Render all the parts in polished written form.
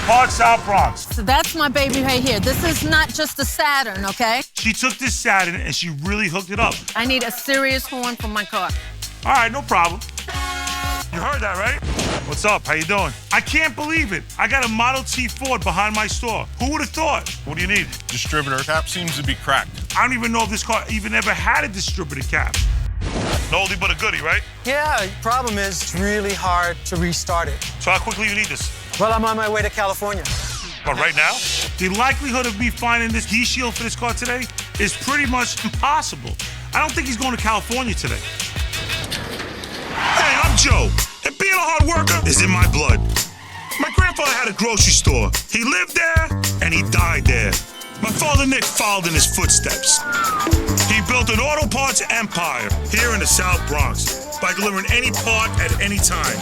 Park South Bronx. So that's my baby right here. This is not just a Saturn, okay? She took this Saturn and she really hooked it up. I need a serious horn for my car. All right, no problem. You heard that, right? What's up? How you doing? I can't believe it. I got a Model T Ford behind my store. Who would have thought? What do you need? Distributor cap seems to be cracked. I don't even know if this car even ever had a distributor cap. No oldie but a goodie, right? Yeah, the problem is it's really hard to restart it. So how quickly you need this? Well, I'm on my way to California. But right now? The likelihood of me finding this D-shield for this car today is pretty much impossible. I don't think he's going to California today. Hey, I'm Joe, and being a hard worker is in my blood. My grandfather had a grocery store. He lived there, and he died there. My father, Nick, followed in his footsteps. He built an auto parts empire here in the South Bronx by delivering any part at any time.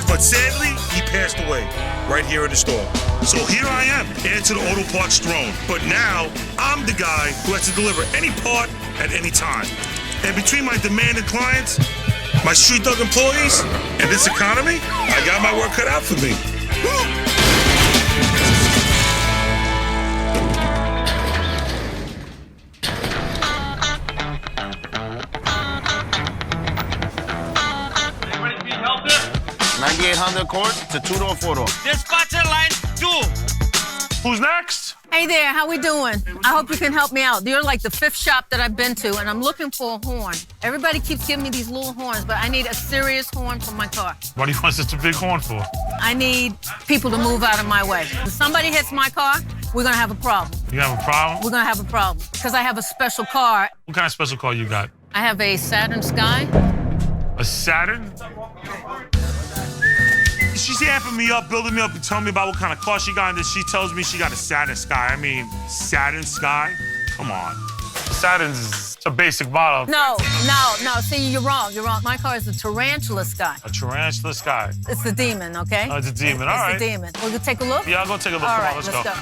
But sadly, he passed away right here in the store. So here I am, heir to the auto parts throne. But now, I'm the guy who has to deliver any part at any time. And between my demanding clients, my street dog employees, and this economy, I got my work cut out for me. Woo! Anybody need help there? 9800 court to 2-door, 4-door. Dispatcher line 2. Who's next? Hey there, how we doing? I hope you can help me out. You're like the 5th shop that I've been to, and I'm looking for a horn. Everybody keeps giving me these little horns, but I need a serious horn for my car. What do you want such a big horn for? I need people to move out of my way. If somebody hits my car, we're gonna have a problem. You have a problem? We're gonna have a problem, because I have a special car. What kind of special car you got? I have a Saturn Sky. A Saturn? She's amping me up, building me up, and telling me about what kind of car she got, and then she tells me she got a Saturn Sky. I mean, Saturn Sky? Come on. Saturn's a basic model. No. See, you're wrong. My car is a Tarantula Sky. A Tarantula Sky. It's the demon, okay? Oh, it's a demon. All right. It's the demon. We'll go take a look? Yeah, I'll go take a look. All Come right, on, let's go. go.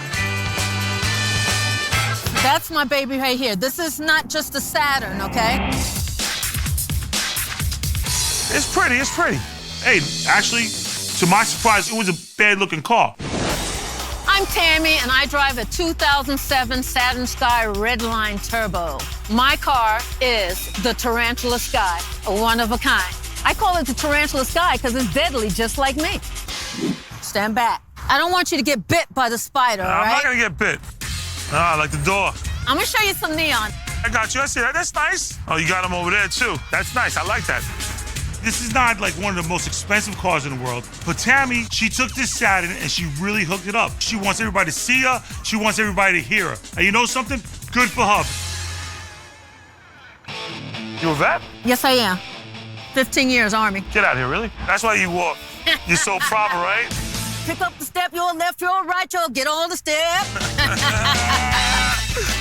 That's my baby right here. This is not just a Saturn, okay? It's pretty, it's pretty. Hey, actually, to my surprise, it was a bad-looking car. I'm Tammy, and I drive a 2007 Saturn Sky Redline Turbo. My car is the Tarantula Sky, a one of a kind. I call it the Tarantula Sky because it's deadly, just like me. Stand back. I don't want you to get bit by the spider, all I'm right? not gonna get bit. I like the door. I'm gonna show you some neon. I got you, I see that, that's nice. Oh, you got them over there, too. That's nice, I like that. This is not like one of the most expensive cars in the world, but Tammy, she took this Saturn and she really hooked it up. She wants everybody to see her. She wants everybody to hear her. And you know something? Good for her. You a vet? Yes, I am. 15 years, Army. Get out of here, really? That's why you walk. You're so proper, right? Pick up the step, your left, your right, your get on the step.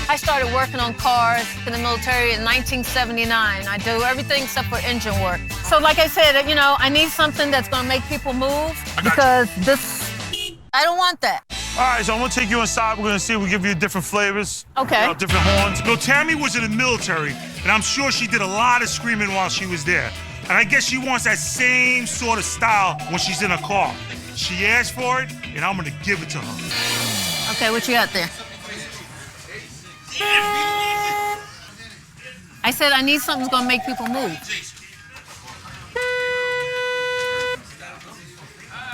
I started working on cars in the military in 1979. I do everything except for engine work. So like I said, you know, I need something that's gonna make people move because I don't want that. All right, so I'm gonna take you inside. We're gonna see if we give you different flavors. Okay. You know, different horns. You know, Tammy was in the military, and I'm sure she did a lot of screaming while she was there. And I guess she wants that same sort of style when she's in a car. She asked for it, and I'm gonna give it to her. Okay, what you got there? I said I need something that's gonna make people move.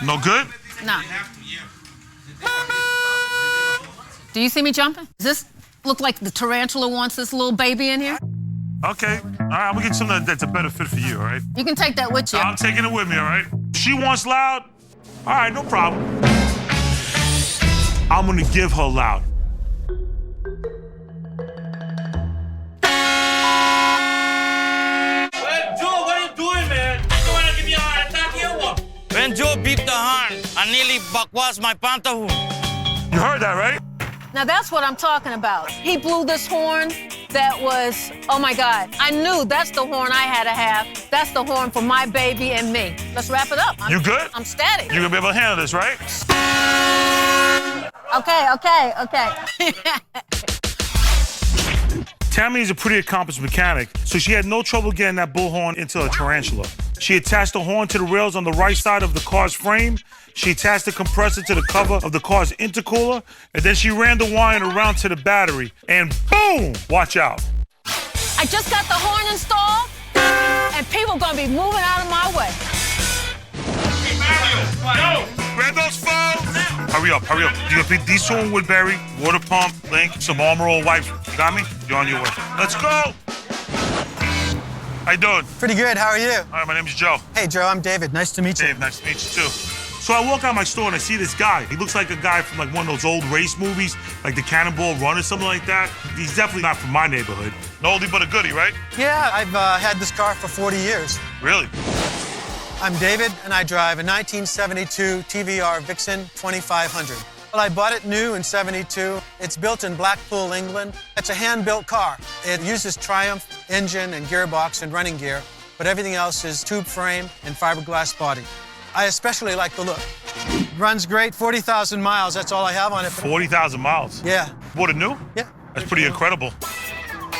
No good? No. Do you see me jumping? Does this look like the tarantula wants this little baby in here? Okay. All right, I'm gonna get something that's a better fit for you, all right? You can take that with you. I'm taking it with me, all right? She wants loud? All right, no problem. I'm gonna give her loud. Well, Joe, what are you doing, man? You wanna give me a heart attack here, what? When Joe beat the horn, I nearly backwash my pantahun. You heard that, right? Now that's what I'm talking about. He blew this horn that was, oh my God. I knew that's the horn I had to have. That's the horn for my baby and me. Let's wrap it up. You good? I'm static. You're gonna be able to handle this, right? Okay. Tammy is a pretty accomplished mechanic, so she had no trouble getting that bullhorn into a tarantula. She attached the horn to the rails on the right side of the car's frame. She attached the compressor to the cover of the car's intercooler, and then she ran the wire around to the battery, and boom! Watch out. I just got the horn installed, and people are gonna be moving out of my way. Yo, grab those phones. Hurry up, hurry up. You gonna pick these two in Woodbury, water pump, link, some Armor All wipes. You got me? You're on your way. Let's go. How you doing? Pretty good. How are you? All right, my name is Joe. Hey, Joe. I'm David. Nice to meet you. Dave, nice to meet you too. So I walk out my store and I see this guy. He looks like a guy from like one of those old race movies, like the Cannonball Run or something like that. He's definitely not from my neighborhood. No oldie but a goodie, right? Yeah, I've had this car for 40 years. Really? I'm David, and I drive a 1972 TVR Vixen 2500. Well, I bought it new in '72. It's built in Blackpool, England. It's a hand-built car. It uses Triumph engine and gearbox and running gear, but everything else is tube frame and fiberglass body. I especially like the look. Runs great, 40,000 miles. That's all I have on it. 40,000 miles? Yeah. Bought it new? Yeah. That's pretty incredible.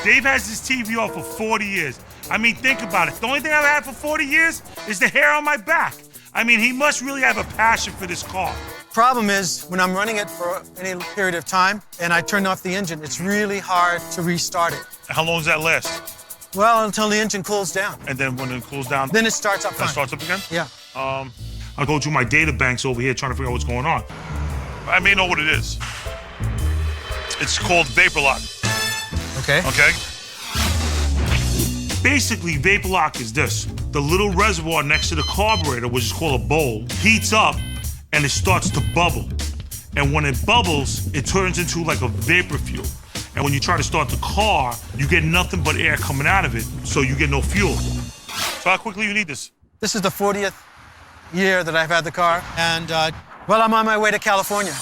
Dave has this TVR for 40 years. I mean, think about it. The only thing I've had for 40 years is the hair on my back. I mean, he must really have a passion for this car. Problem is, when I'm running it for any period of time and I turn off the engine, it's really hard to restart it. How long does that last? Well, until the engine cools down. And then when it cools down, Then it starts up that fine. starts up again? Yeah. I'll go through my data banks over here trying to figure out what's going on. I may know what it is. It's called vapor lock. Okay. Okay? Basically, vapor lock is this. The little reservoir next to the carburetor, which is called a bowl, heats up and it starts to bubble. And when it bubbles, it turns into like a vapor fuel. And when you try to start the car, you get nothing but air coming out of it, so you get no fuel. So how quickly you need this? This is the 40th year that I've had the car, and well, I'm on my way to California.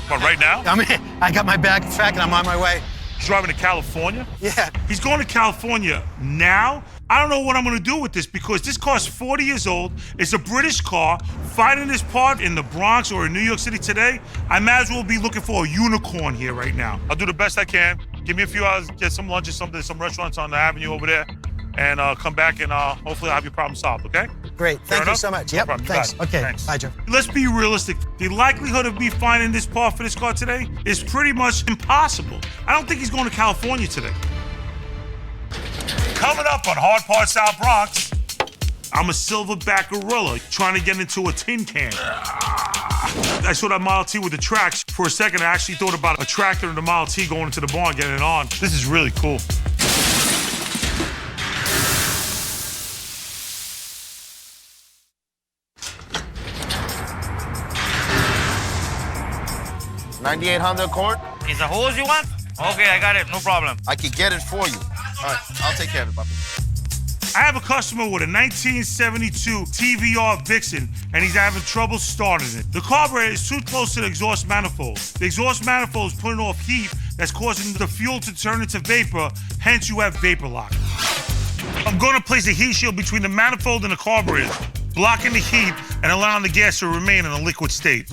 What, right now? I mean, I got my bag packed and I'm on my way. He's driving to California? Yeah. He's going to California now? I don't know what I'm gonna do with this because this car's 40 years old. It's a British car. Finding this part in the Bronx or in New York City today, I might as well be looking for a unicorn here right now. I'll do the best I can. Give me a few hours, get some lunch or something, some restaurants on the avenue over there, and come back and hopefully I'll have your problem solved, okay? Great. Thank you enough? so much. No Yep. problem. You Thanks. got it. Okay. Thanks. Bye, Joe. Let's be realistic. The likelihood of me finding this part for this car today is pretty much impossible. I don't think he's going to California today. Coming up on Hard Part South Bronx, I'm a silverback gorilla trying to get into a tin can. I saw that Model T with the tracks. For a second, I actually thought about a tractor and the Model T going into the barn, getting it on. This is really cool. '98 Honda Accord. Is the hose you want? Okay, I got it. No problem. I can get it for you. All right, I'll take care of it, Papa. I have a customer with a 1972 TVR Vixen, and he's having trouble starting it. The carburetor is too close to the exhaust manifold. The exhaust manifold is putting off heat that's causing the fuel to turn into vapor, hence you have vapor lock. I'm gonna place a heat shield between the manifold and the carburetor, blocking the heat and allowing the gas to remain in a liquid state.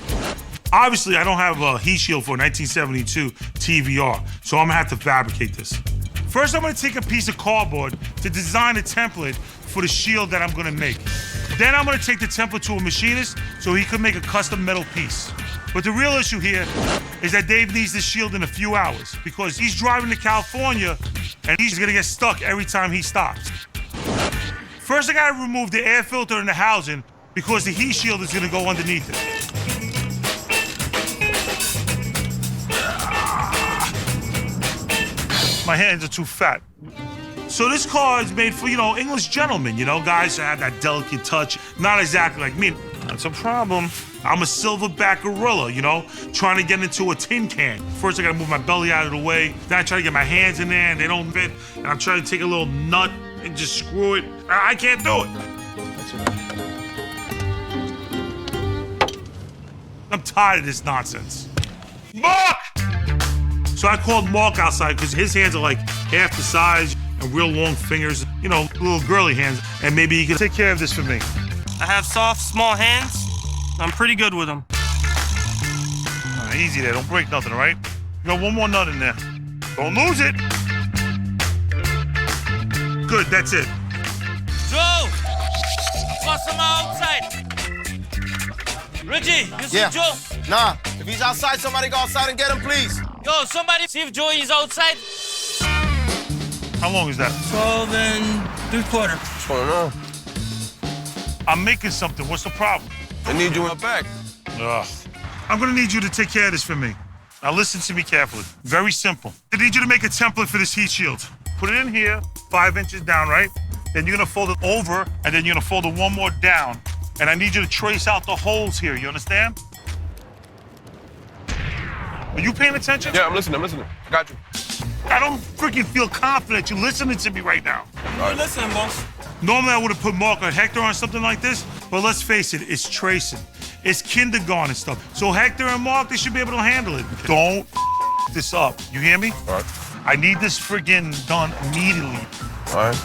Obviously, I don't have a heat shield for a 1972 TVR, so I'm gonna have to fabricate this. First, I'm gonna take a piece of cardboard to design a template for the shield that I'm gonna make. Then I'm gonna take the template to a machinist so he can make a custom metal piece. But the real issue here is that Dave needs this shield in a few hours because he's driving to California and he's gonna get stuck every time he stops. First, I gotta remove the air filter in the housing because the heat shield is gonna go underneath it. My hands are too fat. So this car is made for, English gentlemen, guys that have that delicate touch. Not exactly like me. That's a problem. I'm a silverback gorilla, trying to get into a tin can. First, I gotta move my belly out of the way. Then I try to get my hands in there and they don't fit. And I'm trying to take a little nut and just screw it. I can't do it. I'm tired of this nonsense. Mark! So I called Mark outside because his hands are like half the size and real long fingers, little girly hands, and maybe he can take care of this for me. I have soft, small hands. I'm pretty good with them. Easy there, don't break nothing, all right? You got one more nut in there. Don't lose it. Good, that's it. Joe! customer outside. Reggie, you see Yeah. Joe? Nah, if he's outside, somebody go outside and get him, please. Yo, somebody see if Joe is outside. How long is that? 12 and 3/4. What's going on? I'm making something. What's the problem? I need you in the back. Ugh. I'm gonna need you to take care of this for me. Now listen to me carefully. Very simple. I need you to make a template for this heat shield. Put it in here, 5 inches down, right? Then you're gonna fold it over, and then you're gonna fold it one more down. And I need you to trace out the holes here, you understand? Are you paying attention? Yeah, I'm listening. I got you. I don't freaking feel confident you're listening to me right now. You're listening, boss. Normally I would have put Mark or Hector on something like this, but let's face it, it's tracing. It's kindergarten stuff. So Hector and Mark, they should be able to handle it. Don't this up. You hear me? All right. I need this friggin' done immediately. All right.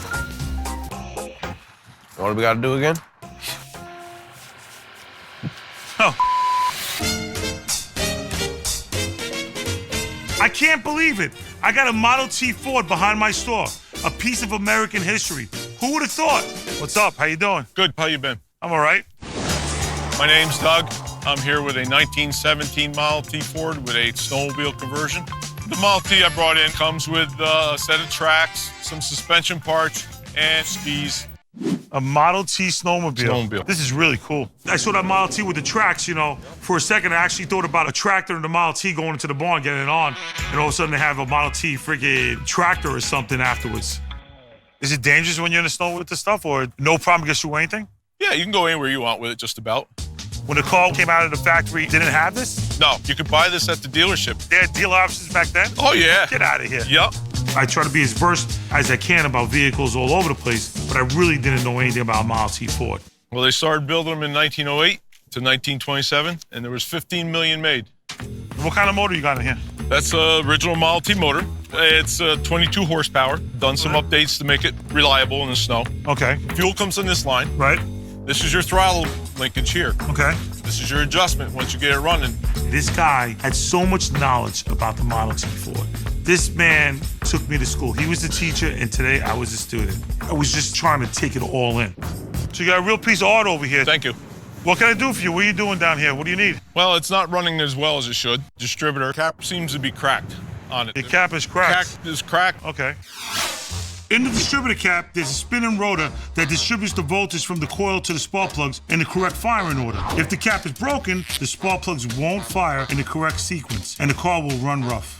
What do we got to do again? Oh. I can't believe it. I got a Model T Ford behind my store. A piece of American history. Who would have thought? What's up? How you doing? Good. How you been? I'm all right. My name's Doug. I'm here with a 1917 Model T Ford with a snowmobile conversion. The Model T I brought in comes with a set of tracks, some suspension parts, and skis. A Model T snowmobile. Snowmobile. This is really cool. I saw that Model T with the tracks, you know. For a second, I actually thought about a tractor and the Model T going into the barn, getting it on. And all of a sudden, they have a Model T friggin' tractor or something afterwards. Is it dangerous when you're in the snow with this stuff, or no problem gets through anything? Yeah, you can go anywhere you want with it, just about. When the car came out of the factory, didn't have this? No, you could buy this at the dealership. They had dealer offices back then? Oh, yeah. Get out of here. Yep. I try to be as versed as I can about vehicles all over the place, but I really didn't know anything about Model T Ford. Well, they started building them in 1908 to 1927, and there was 15 million made. What kind of motor you got in here? That's a original Model T motor. It's 22 horsepower. Done some updates to make it reliable in the snow. Okay. Fuel comes in this line. Right? This is your throttle linkage here. Okay. This is your adjustment once you get it running. This guy had so much knowledge about the Model T Ford. This man took me to school. He was the teacher, and today I was a student. I was just trying to take it all in. So you got a real piece of art over here. Thank you. What can I do for you? What are you doing down here? What do you need? Well, it's not running as well as it should. Distributor cap seems to be cracked on it. The cap is cracked. Cap is cracked. Okay. In the distributor cap, there's a spinning rotor that distributes the voltage from the coil to the spark plugs in the correct firing order. If the cap is broken, the spark plugs won't fire in the correct sequence, and the car will run rough.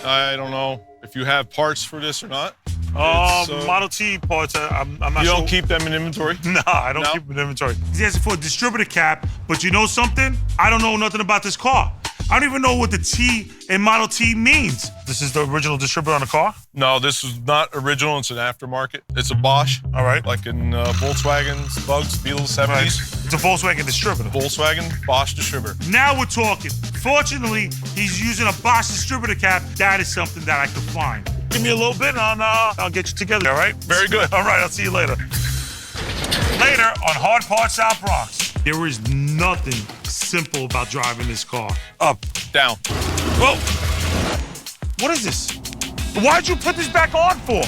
I don't know if you have parts for this or not. Model T parts, I'm not sure. You don't keep them in inventory? No, I don't keep them in inventory. He's asking for a distributor cap, but you know something? I don't know nothing about this car. I don't even know what the T in Model T means. This is the original distributor on the car? No, this is not original. It's an aftermarket. It's a Bosch. All right. Like in Volkswagens, Bugs, Beetles, 70s. Right. It's a Volkswagen distributor. Volkswagen, Bosch distributor. Now we're talking. Fortunately, he's using a Bosch distributor cap. That is something that I could find. Give me a little bit and I'll get you together, all right? Very good. All right, I'll see you later. Later on Hard Parts South Bronx. There is nothing simple about driving this car. Up. Down. Whoa. What is this? Why'd you put this back on for?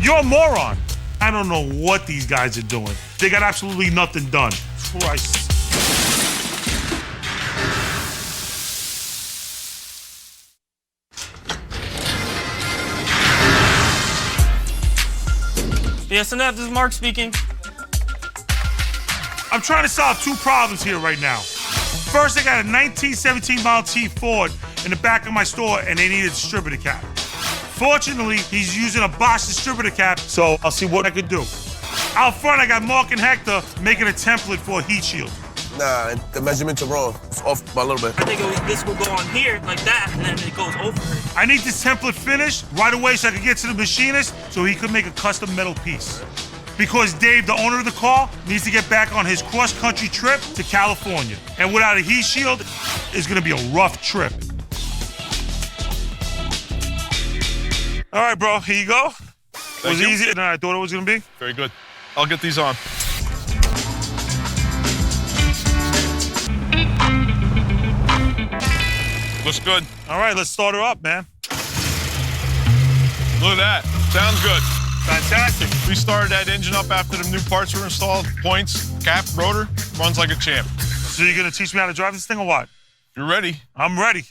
You're a moron. I don't know what these guys are doing. They got absolutely nothing done. Christ. BSNF, this is Mark speaking. I'm trying to solve two problems here right now. First, I got a 1917 Model T Ford in the back of my store, and they need a distributor cap. Fortunately, he's using a Bosch distributor cap, so I'll see what I can do. Out front, I got Mark and Hector making a template for a heat shield. Nah, the measurements are wrong. It's off by a little bit. I think this will go on here like that, and then it goes over it. I need this template finished right away so I can get to the machinist so he can make a custom metal piece. Because Dave, the owner of the car, needs to get back on his cross-country trip to California. And without a heat shield, it's gonna be a rough trip. All right, bro, here you go. It was easier than I thought it was gonna be. Very good. I'll get these on. Looks good. All right, let's start her up, man. Look at that. Sounds good. Fantastic. We started that engine up after the new parts were installed. Points, cap, rotor, runs like a champ. So you're gonna teach me how to drive this thing or what? You're ready? I'm ready.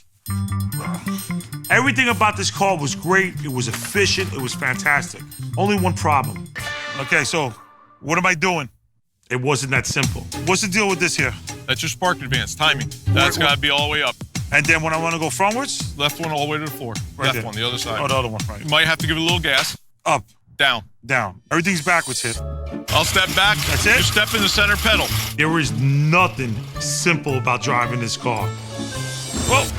Everything about this car was great. It was efficient. It was fantastic. Only one problem. Okay, so what am I doing? It wasn't that simple. What's the deal with this here? That's your spark advance, timing. That's got to be all the way up. And then when I want to go frontwards? Left one all the way to the floor. Right Left there. one, the other side. Oh, the other one, right. You might have to give it a little gas. Up, Down. down. Everything's backwards here. I'll step back. That's it? You step in the center pedal. There is nothing simple about driving this car. Well,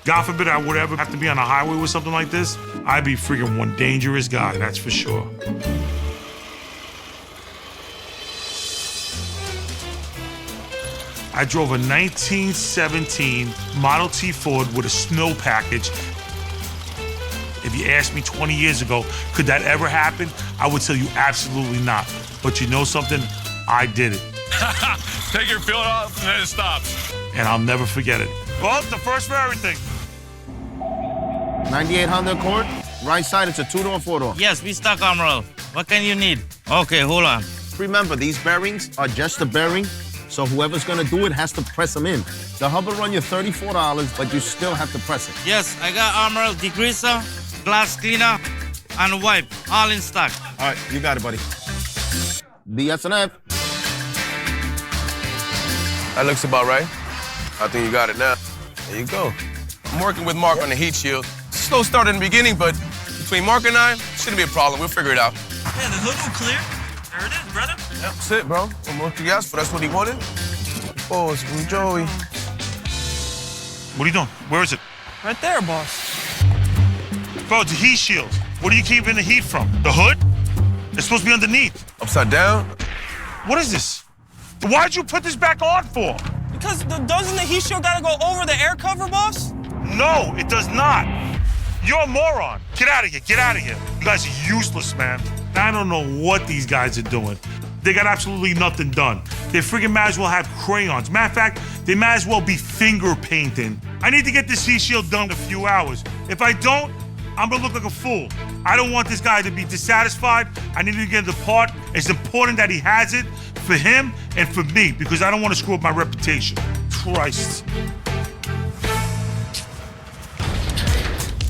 God forbid I would ever have to be on a highway with something like this. I'd be freaking one dangerous guy, that's for sure. I drove a 1917 Model T Ford with a snow package. If you asked me 20 years ago, could that ever happen? I would tell you absolutely not. But you know something? I did it. Take your foot off and then it stops. And I'll never forget it. Well, the first for everything. 98 Honda Accord. Right side, it's a 2-door, 4-door. Yes, we stock Amaral. What can you need? Okay, hold on. Remember, these bearings are just a bearing, so whoever's gonna do it has to press them in. The hub will run you $34, but you still have to press it. Yes, I got Amaral degreaser, glass cleaner, and wipe, all in stock. All right, you got it, buddy. BS&F. That looks about right. I think you got it now. There you go. I'm working with Mark on the heat shield. Slow start in the beginning, but between Mark and I, shouldn't be a problem. We'll figure it out. Yeah, the hood's clear. There it is, brother. That's it, bro. What more could you ask for? That's what he wanted. Oh, it's from Joey. What are you doing? Where is it? Right there, boss. Bro, it's a heat shield. What are you keeping the heat from? The hood? It's supposed to be underneath. Upside down? What is this? Why'd you put this back on for? Because doesn't the heat shield gotta go over the air cover, boss? No, it does not. You're a moron. Get out of here. Get out of here. You guys are useless, man. I don't know what these guys are doing. They got absolutely nothing done. They freaking might as well have crayons. Matter of fact, they might as well be finger painting. I need to get this heat shield done in a few hours. If I don't, I'm gonna look like a fool. I don't want this guy to be dissatisfied. I need to get the part. It's important that he has it for him and for me because I don't want to screw up my reputation. Christ.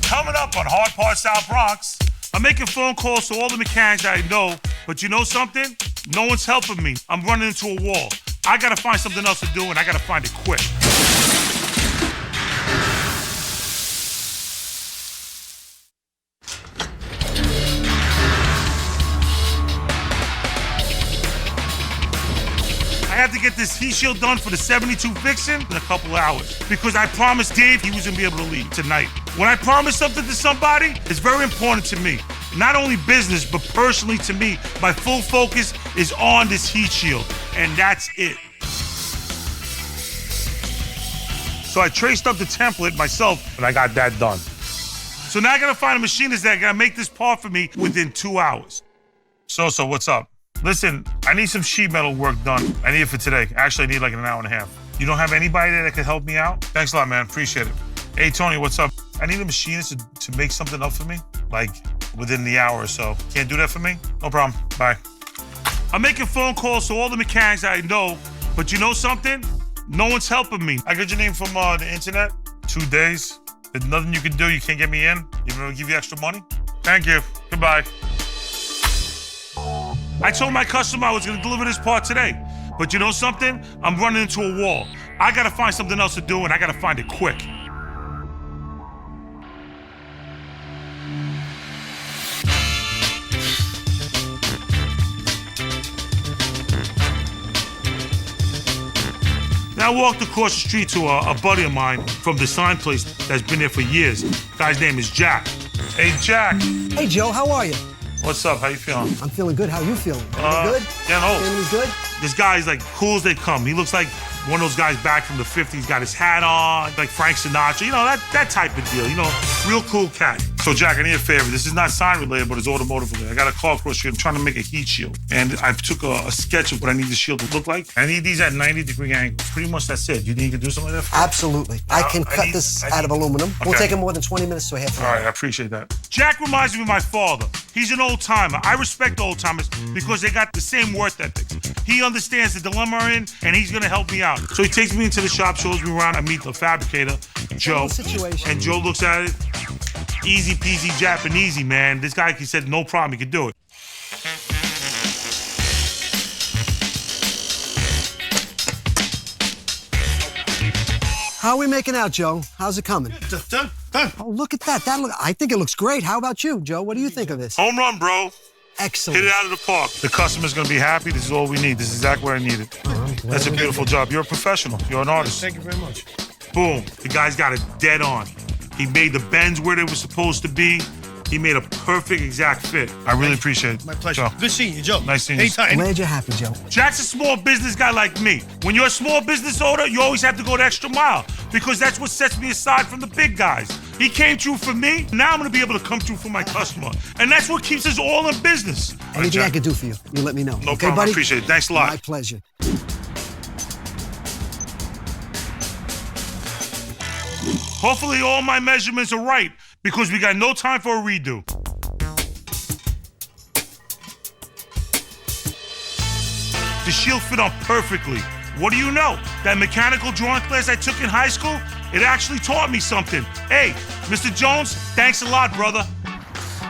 Coming up on Hard Part South Bronx, I'm making phone calls to all the mechanics I know, but you know something? No one's helping me. I'm running into a wall. I gotta find something else to do, and I gotta find it quick. I have to get this heat shield done for the 72 Vixen in a couple of hours because I promised Dave he was gonna be able to leave tonight. When I promise something to somebody, it's very important to me. Not only business, but personally to me. My full focus is on this heat shield, and that's it. So I traced up the template myself, and I got that done. So now I gotta find a machinist that gotta make this part for me within 2 hours. So what's up? Listen, I need some sheet metal work done. I need it for today. Actually, I need like an hour and a half. You don't have anybody there that can help me out? Thanks a lot, man. Appreciate it. Hey, Tony, what's up? I need a machinist to make something up for me, like within the hour or so. Can't do that for me? No problem. Bye. I'm making phone calls to all the mechanics I know, but you know something? No one's helping me. I got your name from the internet. 2 days. There's nothing you can do. You can't get me in. Even if I give you extra money? Thank you. Goodbye. I told my customer I was gonna deliver this part today. But you know something? I'm running into a wall. I gotta find something else to do, and I gotta find it quick. Now I walked across the street to a buddy of mine from the sign place that's been there for years. Guy's name is Jack. Hey, Jack. Hey, Joe, how are you? What's up? How you feeling? I'm feeling good. How you feeling? You good? Yeah, no. Family's good? This guy's like cool as they come. He looks like one of those guys back from the 50s, got his hat on, like Frank Sinatra, you know, that type of deal, you know, real cool cat. So, Jack, I need a favor. This is not sign related, but it's automotive related. I got a car across the street. I'm trying to make a heat shield. And I took a sketch of what I need the shield to look like. I need these at 90-degree angles. Pretty much that's it. You think you can do something like that? Absolutely. I can cut this out of aluminum. Okay. Won't take him more than 20 minutes to a half an hour. All right, I appreciate that. Jack reminds me of my father. He's an old timer. I respect old timers because they got the same work ethic. He understands the dilemma I'm in, and he's gonna help me out. So he takes me into the shop, shows me around. I meet the fabricator, Joe. Situation. And Joe looks at it. Easy peasy Japanesey, man. This guy, he said, no problem, he could do it. How are we making out, Joe? How's it coming? Done. Oh, look at that. I think it looks great. How about you, Joe? What do you think of this? Home run, bro. Excellent. Hit it out of the park. The customer's gonna be happy. This is all we need. This is exactly what I needed. That's a beautiful job. You're a professional. You're an artist. Thank you very much. Boom. The guy's got it dead on. He made the bends where they were supposed to be. He made a perfect exact fit. I really appreciate it. My pleasure. Joe. Good seeing you, Joe. Nice seeing you. Anytime. Glad you're happy, Joe. Jack's a small business guy like me. When you're a small business owner, you always have to go the extra mile because that's what sets me aside from the big guys. He came through for me. Now I'm going to be able to come through for my customer. And that's what keeps us all in business. Anything I can do for you, you let me know. No okay, problem. buddy? I appreciate it. Thanks a lot. My pleasure. Hopefully all my measurements are right because we got no time for a redo. The shield fit on perfectly. What do you know? That mechanical drawing class I took in high school, it actually taught me something. Hey, Mr. Jones, thanks a lot, brother.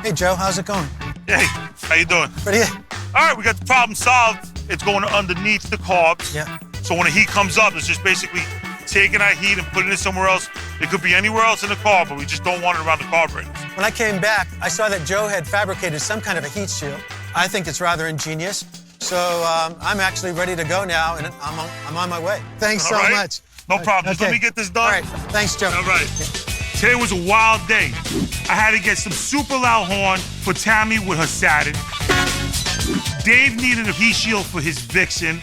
Hey, Joe, how's it going? Hey, how you doing? Pretty good. All right, we got the problem solved. It's going underneath the carbs. Yeah. So when the heat comes up, it's just basically taking that heat and putting it somewhere else. It could be anywhere else in the car, but we just don't want it around the carburetors. When I came back, I saw that Joe had fabricated some kind of a heat shield. I think it's rather ingenious. So I'm actually ready to go now, and I'm on my way. Thanks so much. No problem. Just let me get this done. All right. Thanks, Joe. All right. Today was a wild day. I had to get some super loud horn for Tammy with her satin. Dave needed a heat shield for his Vixen.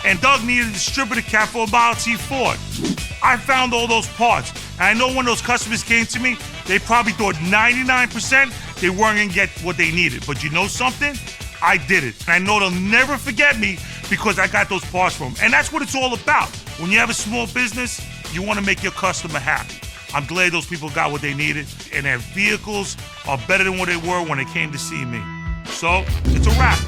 And Doug needed a distributor cap for a Model T Ford. I found all those parts. And I know when those customers came to me, they probably thought 99% they weren't gonna get what they needed. But you know something? I did it. And I know they'll never forget me because I got those parts from them. And that's what it's all about. When you have a small business, you want to make your customer happy. I'm glad those people got what they needed, and their vehicles are better than what they were when they came to see me. So, it's a wrap.